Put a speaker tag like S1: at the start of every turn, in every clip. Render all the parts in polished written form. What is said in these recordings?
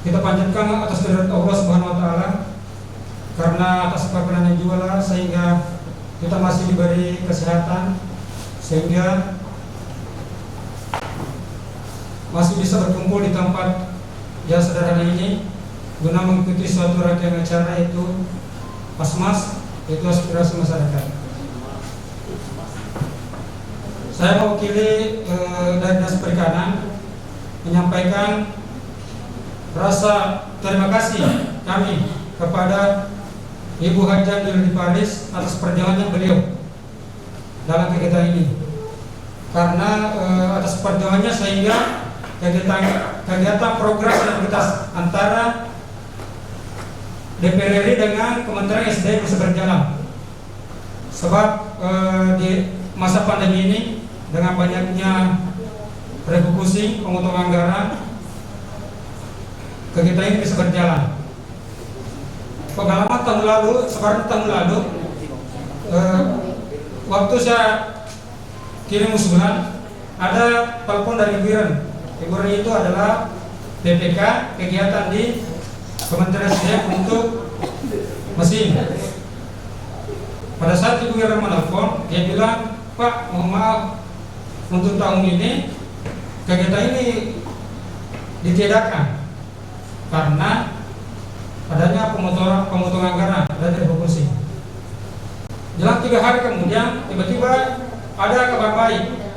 S1: Kita panjatkan atas kehadirat Allah Subhanahu wa taala, karena atas perkenannya juga lah sehingga kita masih diberi kesehatan, sehingga masih bisa berkumpul di tempat yang sederhana ini guna mengikuti suatu rangkaian acara, yaitu ASMAS, yaitu aspirasi masyarakat. Saya mewakili dari Dinas Perikanan menyampaikan rasa terima kasih kami kepada Ibu Hajah Yuli Paris atas perjuangan beliau dalam kegiatan ini, karena atas perjuangannya sehingga kegiatan progres sinergitas antara DPR RI dengan Kementerian SDM bisa berjalan. Sebab di masa pandemi ini dengan banyaknya refocusing, pemotongan anggaran, kegiatan ini bisa berjalan. Pengalaman tahun lalu, seperti tahun lalu, waktu saya kirim usulan, ada telepon dari Ibu Iren. Ibu Iren itu adalah PPK kegiatan di Kementerian SDM untuk mesin. Pada saat Ibu Iren menelpon, dia bilang, "Pak, mohon maaf, untuk tahun ini kegiatan ini ditiadakan karena adanya pemotongan anggaran dan refocusing." Jelang 3 hari kemudian tiba-tiba ada kabar baik.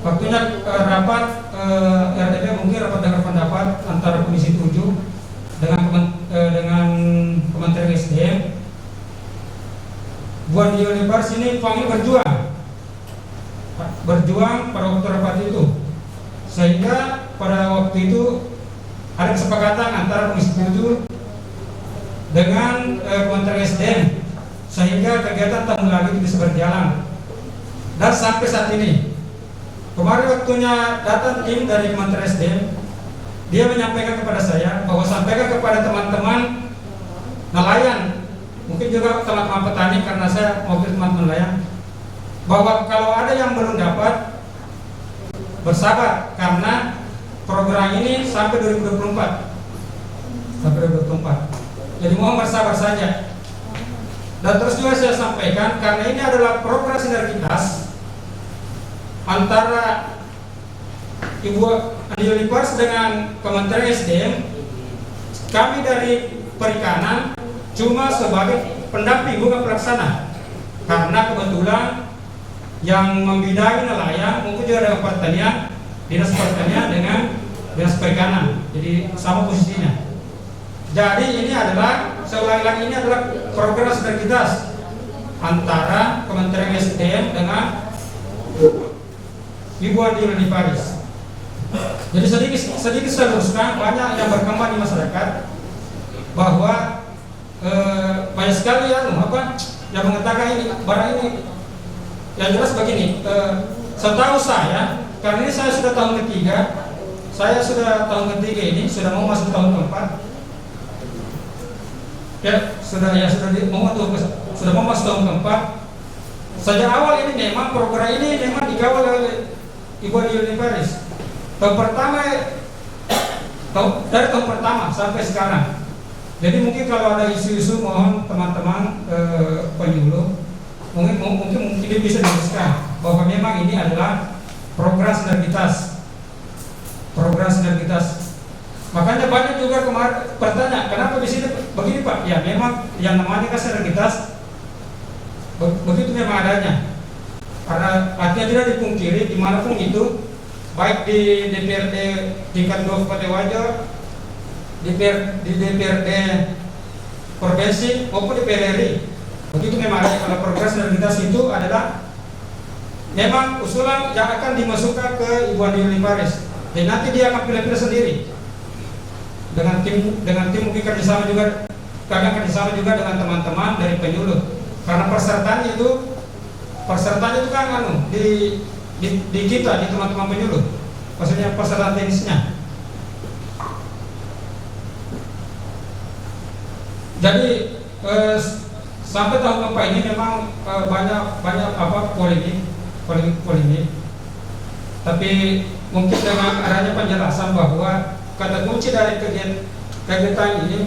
S1: Waktunya rapat RDP, mungkin rapat dengar pendapat antara Komisi 7 dengan Kementerian SDM. Buat di Univers ini panggil berjuang pada waktu rapat itu, sehingga pada waktu itu ada kesepakatan antara Komisi 7 dengan Kementerian SDM, sehingga kegiatan tahun lalu bisa berjalan. Dan sampai saat ini, kemarin waktunya datang tim dari Kementerian SDM, dia menyampaikan kepada saya bahwa sampaikan kepada teman-teman nelayan, mungkin juga teman-teman petani, karena saya mau teman-teman nelayan, bahwa kalau ada yang belum dapat, bersabar, karena program ini sampai 2024. Jadi mohon bersabar saja. Dan terus juga saya sampaikan, karena ini adalah program sinergitas antara Ibu Yuli Paris dengan Kementerian SDM. Kami dari Perikanan cuma sebagai pendamping, bukan pelaksana, karena kebetulan yang membidangi nelayan mungkin juga dengan pertanian, Dinas Pertanian dengan Dinas Perikanan, jadi sama posisinya. Jadi ini adalah, saya ulangi lagi, ini adalah program sinergitas antara Kementerian SDM dengan Ibu Yuli Paris. Jadi sedikit saya luruskan, banyak yang berkembang di masyarakat bahwa banyak sekali yang mengatakan ini barang ini. Yang jelas begini, setahu saya, karena ini saya sudah tahun ketiga, ini sudah mau masuk tahun keempat. Sudah mau masuk tahun keempat. Sejak awal ini memang program ini memang dikawal oleh Ibu Yuli Paris. Dari tahun pertama sampai sekarang. Jadi mungkin kalau ada isu-isu, mohon teman-teman penyuluh mungkin bisa dijelaskan bahwa memang ini adalah program sinergitas. Makanya banyak juga kemarin bertanya, kenapa di sini begini Pak? Ya memang yang namanya kan sinergitas, begitu memang adanya. Karena artinya tidak dipungkiri dimanapun itu, baik di DPRD tingkat 2 Kabupaten Wajo, di DPRD provinsi maupun di DPR RI, begitu memang ada. Kalau program sinergitas itu adalah memang usulan yang akan dimasukkan ke Ibu Yuli Paris, dan nanti dia akan pilih-pilih sendiri dengan tim mungkin kerjasama juga dengan teman-teman dari penyuluh, karena pesertanya itu kan di kita, di teman-teman penyuluh, maksudnya peserta teknisnya. Jadi sampai tahun keempat ini memang banyak polemik. Tapi mungkin dengan adanya penjelasan bahwa kata kunci dari kegiatan ini,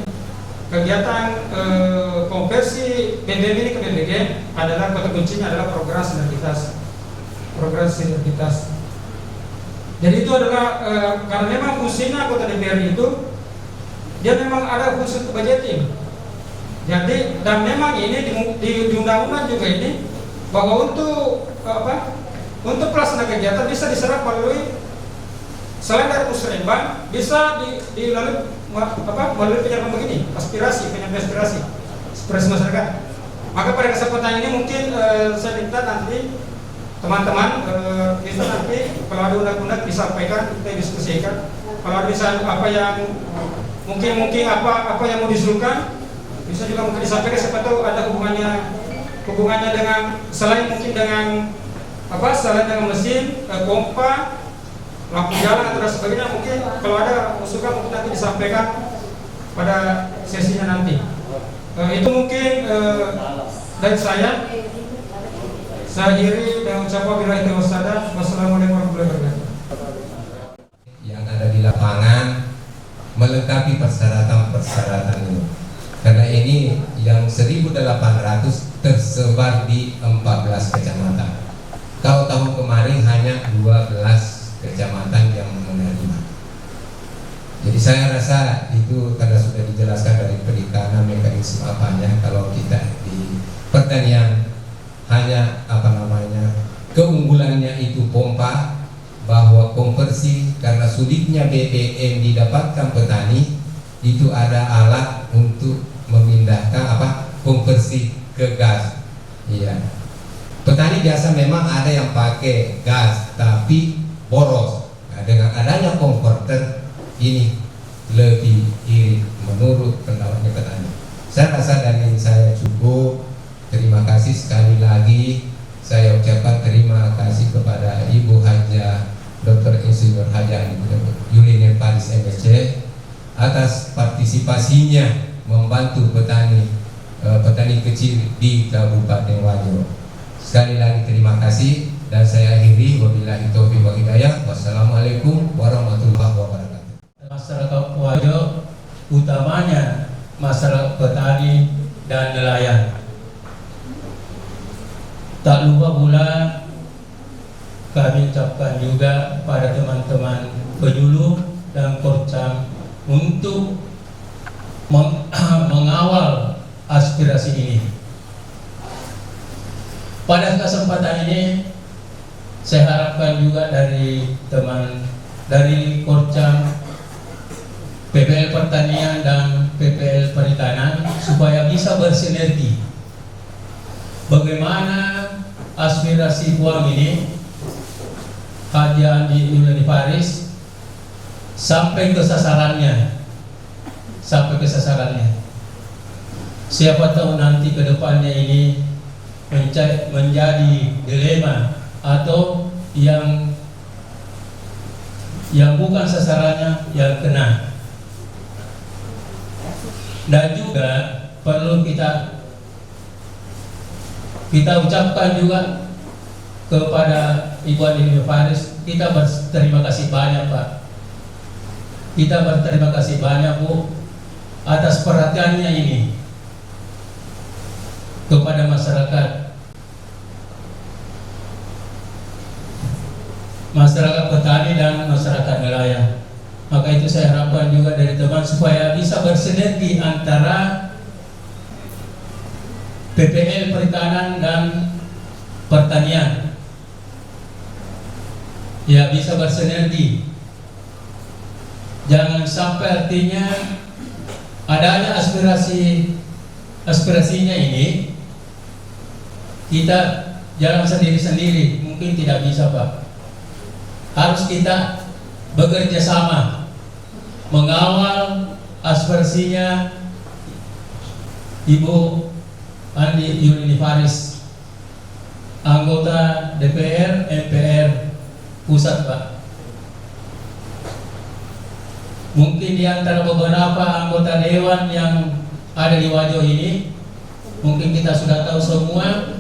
S1: kegiatan konversi BBM ini ke BBG adalah kata kuncinya adalah program sinergitas. Program sinergitas. Jadi itu adalah karena memang fungsinya anggota DPR itu dia memang ada fungsi untuk budgeting. Jadi dan memang ini di undang-undang juga ini bahwa untuk untuk pelaksana kegiatan bisa diserap melalui selain dari musrembang bisa dilalui melalui penyampaian begini penyampaian aspirasi masyarakat. Maka pada kesempatan ini mungkin saya minta nanti teman-teman bisa nanti kalau ada undang-undang disampaikan, kita diskusikan. Kalau ada misalnya apa yang mungkin apa yang mau diusulkan bisa juga mungkin disampaikan, siapa tahu ada hubungannya dengan selain mungkin dengan selain dengan mesin, pompa, lampu jalan atau dan sebagainya, mungkin kalau ada usulan mungkin nanti disampaikan pada sesinya nanti. Itu mungkin dari saya akhiri dengan ucapan billahi taufiq. Wassalamualaikum warahmatullahi wabarakatuh.
S2: Yang ada di lapangan melengkapi persyaratan ini. Karena ini yang 1.800 tersebar di 14 kecamatan. Kalau tahun kemarin hanya 12 kecamatan yang menerima. Jadi saya rasa itu karena sudah dijelaskan dari perikanan mekanisme apanya. Kalau kita di pertanian hanya keunggulannya itu pompa, bahwa konversi karena sulitnya BBM didapatkan petani itu ada alat untuk memindahkan konversi ke gas. Iya. Petani biasa memang ada yang pakai gas tapi boros. Nah, dengan adanya konverter ini lebih irit menurut pendapatnya petani. Saya rasa dari saya cukup. Terima kasih sekali lagi. Saya ucapkan terima kasih kepada Ibu Haja Dr. Insinyur Haja Yulinen Paris MSc atas partisipasinya membantu petani kecil di Kabupaten Wajo. Sekali lagi terima kasih dan saya akhiri wabillahi taufiq wal hidayah. Wassalamualaikum warahmatullahi wabarakatuh.
S3: Masyarakat Wajo utamanya masyarakat petani dan nelayan. Tak lupa pula kami ucapkan juga pada teman-teman penyuluh dan korcam untuk mengawal aspirasi ini. Pada kesempatan ini saya harapkan juga dari korcam PPL Pertanian dan PPL Perikanan supaya bisa bersinergi. Bagaimana aspirasi uang ini kajian di Yulinen Paris sampai ke sasarannya. Siapa tahu nanti ke depannya ini menjadi dilema atau yang bukan sasarannya yang kena. Dan juga perlu kita ucapkan juga kepada Ibu Yulinen Paris, kita berterima kasih banyak Pak. Kita berterima kasih banyak Bu atas perhatiannya ini kepada masyarakat petani dan masyarakat nelayan. Maka itu saya harapkan juga dari teman supaya bisa bersinergi antara PPL Perikanan dan Pertanian. Ya, bisa bersinergi. Jangan sampai artinya adanya aspirasinya ini kita jalan sendiri-sendiri, mungkin tidak bisa Pak. Harus kita bekerja sama mengawal aspirasinya Ibu Andi Yulinen Paris, anggota DPR, MPR pusat Pak. Mungkin di antara beberapa anggota dewan yang ada di Wajo ini, mungkin kita sudah tahu semua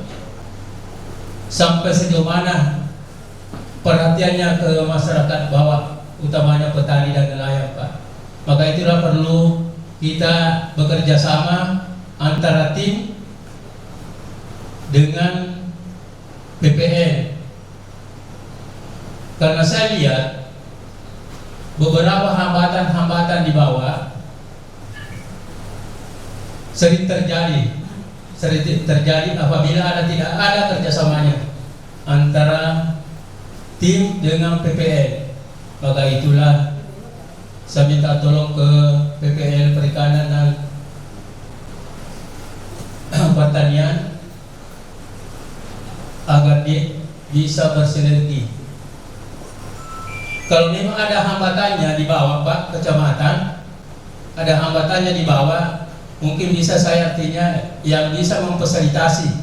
S3: sampai sejauh mana perhatiannya ke masyarakat bawah, utamanya petani dan nelayan Pak. Maka itulah perlu kita bekerja sama antara tim dengan PPN. Karena saya lihat beberapa hambatan-hambatan di bawah sering terjadi apabila tidak ada kerjasamanya antara tim dengan PPN. Maka itulah saya minta tolong ke PPN Perikanan dan Pertanian agar dia bisa bersinergi. Kalau memang ada hambatannya di bawah Pak Kecamatan, ada hambatannya di bawah, mungkin bisa saya artinya yang bisa memfasilitasi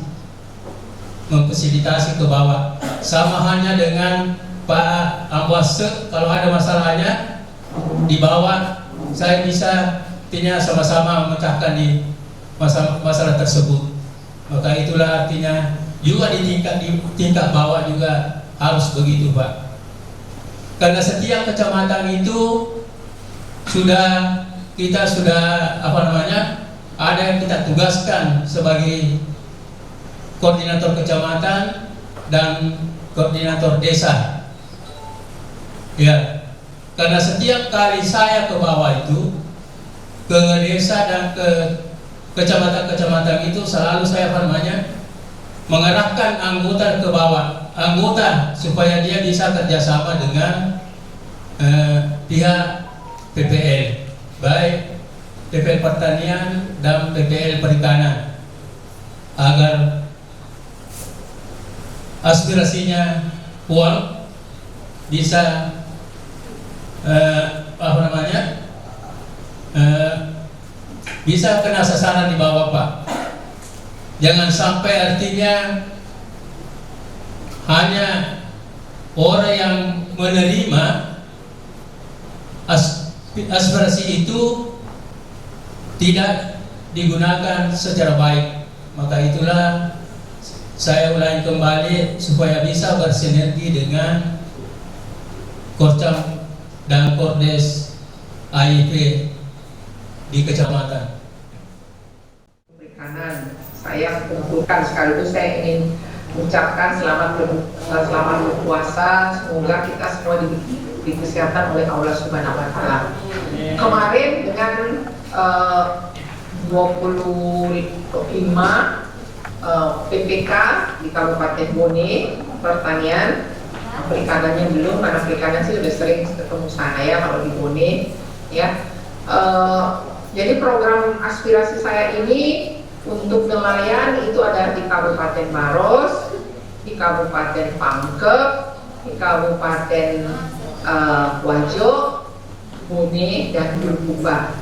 S3: ke bawah. Sama halnya dengan Pak Ambwase, kalau ada masalahnya di bawah, saya bisa artinya sama-sama memecahkan di masalah tersebut. Maka itulah artinya juga di tingkat bawah juga harus begitu Pak. Karena setiap kecamatan itu kita sudah ada yang kita tugaskan sebagai koordinator kecamatan dan koordinator desa. Ya, karena setiap kali saya ke bawah itu, ke desa dan ke kecamatan-kecamatan itu selalu saya mengarahkan anggota ke bawah, anggota supaya dia bisa kerjasama dengan pihak PPL, baik PPL Pertanian dan PPL Perikanan, agar aspirasinya uang bisa bisa kena sasaran di bawah Pak. Jangan sampai artinya hanya orang yang menerima aspirasi itu tidak digunakan secara baik. Maka itulah saya ulangi kembali supaya bisa bersinergi dengan Korcam dan Kordes AIP di kecamatan.
S4: Perikanan saya kumpulkan sekaligus saya ingin mengucapkan selamat berpuasa, semoga kita semua diberi kesehatan oleh Allah Subhanahu wa Ta'ala. Kemarin dengan 25 PPK di Kabupaten Bone, Pertanian, perikanannya belum, karena perikanan sih udah sering ketemu saya kalau di Bone, ya. Jadi program aspirasi saya ini untuk nelayan itu ada di Kabupaten Maros, di Kabupaten Pangkep, di Kabupaten Wajo, Bone, dan Bulukumba.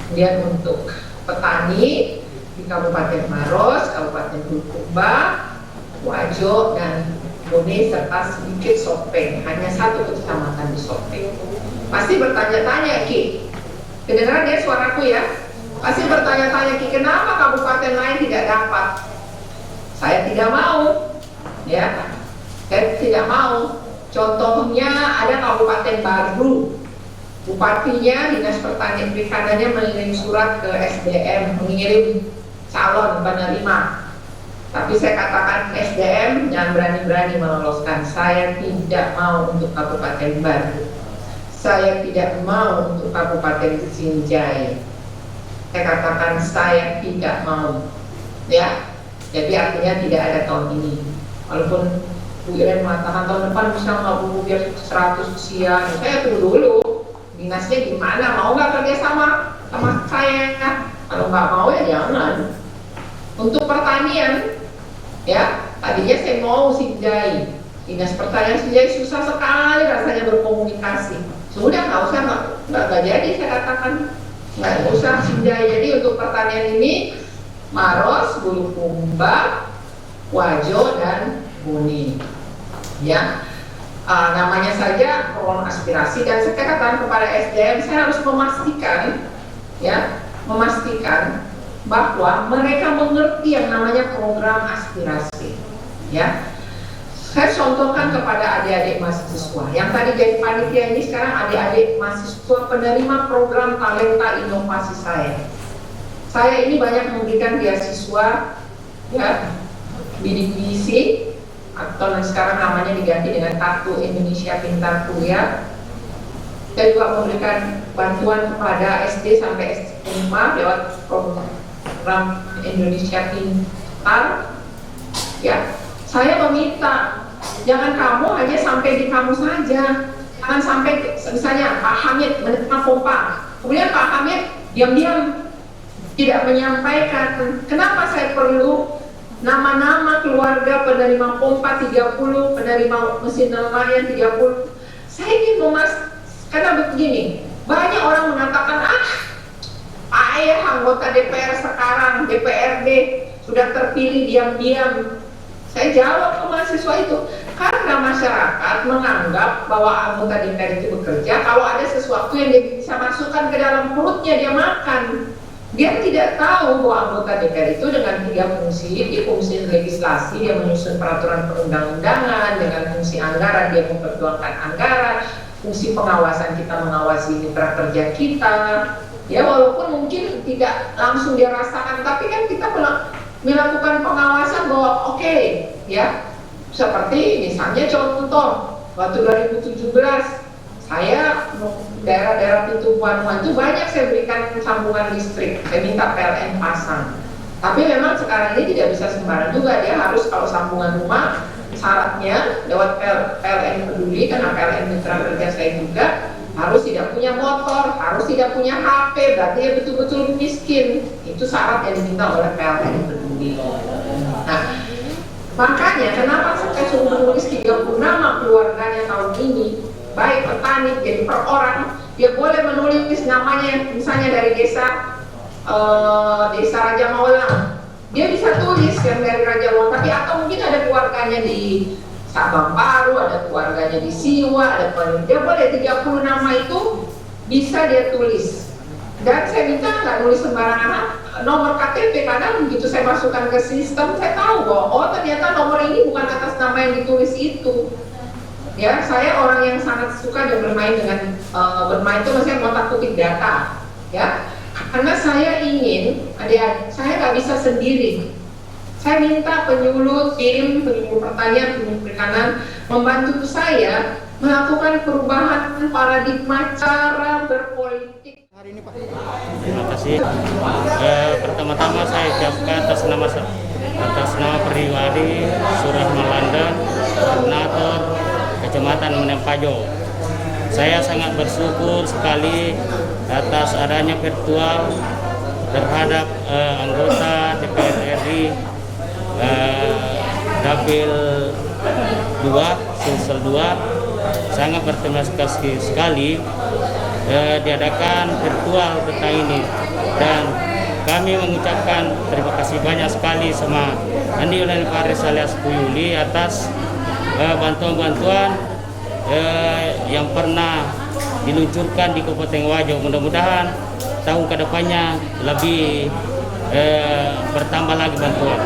S4: Kemudian untuk petani di Kabupaten Maros, Kabupaten Bulukumba, Wajo, dan Bone, serta sedikit Sopeng, hanya satu kecamatan di Sopeng. Pasti bertanya-tanya, Ki, kedengaran ya suaraku ya? Pasti bertanya-tanya, Ki, kenapa kabupaten lain tidak dapat? Saya tidak mau, ya. Saya tidak mau. Contohnya ada Kabupaten Baru, bupatinya Dinas Pertanian Perikanannya mengirim surat ke SDM, mengirim calon penerima. Tapi saya katakan SDM jangan berani-berani meloloskan. Saya tidak mau untuk Kabupaten Baru. Saya tidak mau untuk Kabupaten Sinjai. Saya katakan saya tidak mau, ya. Jadi artinya tidak ada tahun ini. Walaupun Bu Iren mengatakan tahun depan bisa nggak Bu biar 100 sekian. Saya tunggu dulu. Dinasnya gimana? Mau nggak kerja sama saya? Kalau nggak mau ya jangan. Untuk pertanian, ya tadinya saya mau Sinjai. Dinas Pertanian Sinjai susah sekali rasanya berkomunikasi. Sudah nggak jadi saya katakan. Nggak usah Sinjai. Jadi untuk pertanian ini Maros, Bulukumba, Wajo, dan Bone, ya. Namanya saja program aspirasi, dan saya katakan kepada SDM saya harus memastikan bahwa mereka mengerti yang namanya program aspirasi, ya. Saya contohkan kepada adik-adik mahasiswa yang tadi jadi panitia ini, sekarang adik-adik mahasiswa penerima program talenta inovasi saya. Saya ini banyak memberikan beasiswa, ya, bidik misi, atau sekarang namanya diganti dengan Kartu Indonesia Pintar Kuliah. Saya juga memberikan bantuan kepada SD sampai SMA lewat program Indonesia Pintar. Ya, saya meminta jangan kamu hanya sampai di kamu saja, jangan sampai misalnya Pak Hamid menerima pompa, kemudian Pak Hamid diam-diam tidak menyampaikan. Kenapa saya perlu nama-nama keluarga penerima pompa 30, penerima mesin nelayan 30? Saya ingin karena begini, banyak orang mengatakan ayah anggota DPR sekarang, DPRD sudah terpilih diam-diam. Saya jawab ke mahasiswa itu, karena masyarakat menganggap bahwa anggota DPR itu bekerja, kalau ada sesuatu yang dia bisa masukkan ke dalam perutnya, dia makan. Dia tidak tahu bahwa anggota DPR itu dengan 3 fungsi, dia fungsi legislasi, dia menyusun peraturan perundang-undangan, dengan fungsi anggaran, dia memperjuangkan anggaran, fungsi pengawasan, kita mengawasi mitra kerja kita. Ya, walaupun mungkin tidak langsung dia rasakan, tapi kan kita melakukan pengawasan bahwa oke, ya, seperti misalnya contoh waktu 2017 saya daerah-daerah pintu Puan itu banyak saya berikan sambungan listrik, saya minta PLN pasang. Tapi memang sekarang ini tidak bisa sembarang juga, dia harus kalau sambungan rumah syaratnya lewat PLN peduli, karena PLN mitra kerja saya juga harus tidak punya motor, harus tidak punya HP, berarti dia betul-betul miskin. Itu syarat yang diminta oleh PLN peduli. Nah, makanya kenapa saya suruh menulis 30 nama keluarganya tahun ini, baik petani, jadi per orang dia boleh menulis namanya, misalnya dari desa Raja Maulang, dia bisa tulis yang dari Raja Maulang, tapi atau mungkin ada keluarganya di Sabang Baru, ada keluarganya di Siwa, ada keluarganya, dia boleh 30 nama itu bisa dia tulis. Dan saya minta nggak nulis sembarangan nomor KTP, karena begitu saya masukkan ke sistem, saya tahu bahwa ternyata nomor ini bukan atas nama yang ditulis itu. Ya, saya orang yang sangat suka dan bermain dengan bermain itu maksudnya ngotak kutik data, ya. Karena saya ingin adik-adik, saya nggak bisa sendiri. Saya minta penyuluh tim, penyuluh pertanian, penyuluh perikanan membantu saya melakukan perubahan paradigma cara berpolitik.
S5: Terima kasih. Pertama-tama saya ucapkan atas nama pribadi Surah Melanda, koordinator Kecamatan Menempajo. Saya sangat bersyukur sekali atas adanya virtual terhadap anggota DPR RI Dapil 2, Sulsel 2. Sangat berterima kasih sekali diadakan virtual tentang ini, dan kami mengucapkan terima kasih banyak sekali sama Andi Ulani Faris alias Puyuli atas bantuan-bantuan yang pernah diluncurkan di Kabupaten Wajo. Mudah-mudahan tahun kedepannya lebih bertambah lagi bantuan.